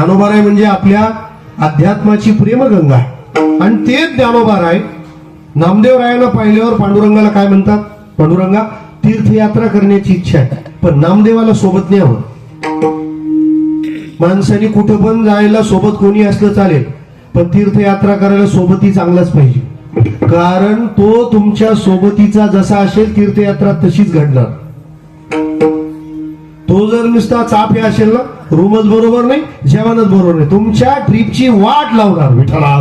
ज्ञानोबाराय म्हणजे आपल्या अध्यात्माची प्रेमगंगा आहे आणि तेच ज्ञानोबाराय नामदेवरायांना पाहिल्यावर पांडुरंगाला काय म्हणतात? पांडुरंगा तीर्थयात्रा करण्याची इच्छा आहे, पण नामदेवाला सोबत नाही हवं. माणसाने कुठं पण जायला सोबत कोणी असलं चालेल, पण तीर्थयात्रा करायला सोबती चांगलाच पाहिजे. कारण तो तुमच्या सोबतीचा जसा असेल तीर्थयात्रा तशीच घडणार. तो जर नुसता चाप हे असेल ना, रूमच बरोबर नाही, जेवणच बरोबर नाही, तुमच्या ट्रिपची वाट लावणार. विठ्ठला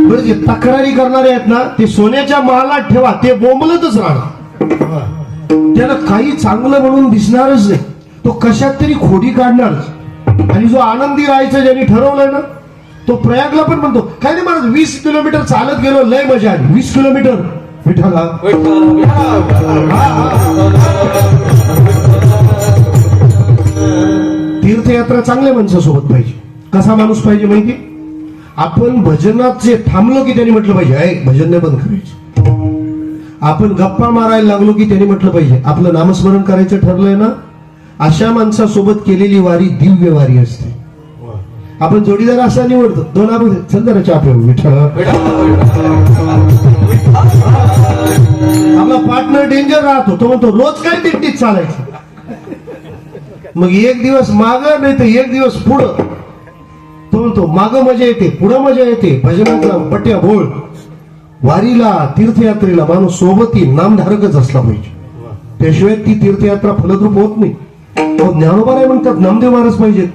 बरं, जे तक्रारी करणारे आहेत ना, ते सोन्याच्या महालात ठेवा, ते बोंबलतच राहणार. त्याला काही चांगलं म्हणून दिसणारच नाही, तो कशात तरी खोडी काढणारच. आणि जो आनंदी राहायचं ज्यांनी ठरवलंय ना, तो प्रयागला पण म्हणतो काय नाही महाराज, 20 किलोमीटर चालत गेलो, लय मजा आली. 20 किलोमीटर विठ्ठला. तीर्थयात्रा चांगल्या माणसासोबत पाहिजे. कसा माणूस पाहिजे माहिती? आपण भजनात जे थांबलो की त्यांनी म्हटलं पाहिजे ऐक भजन नाही बंद करायचं. आपण गप्पा मारायला लागलो की त्यांनी म्हटलं पाहिजे आपलं नामस्मरण करायचं ठरलंय ना. अशा माणसासोबत केलेली वारी दिव्य वारी असते. आपण जोडीदार असा निवडतो, दोन आपण चल जरा चहा पिऊ विठ्ठल. आपला पार्टनर डेंजर राहतो, तो म्हणतो रोज काय टिकटीत चालायचं. मग एक दिवस माग नाही तर एक दिवस पुढं. तो म्हणतो माग मजा येते, पुढं मजा येते. भजनाचा पट्ट्या बोळ. वारीला तीर्थयात्रेला माणूस सोबती नामधारकच असला पाहिजे, त्याशिवाय ती तीर्थयात्रा फलद्रूप होत नाही. ज्ञानोबाराय म्हणतात नामदेव महाराज पाहिजेत.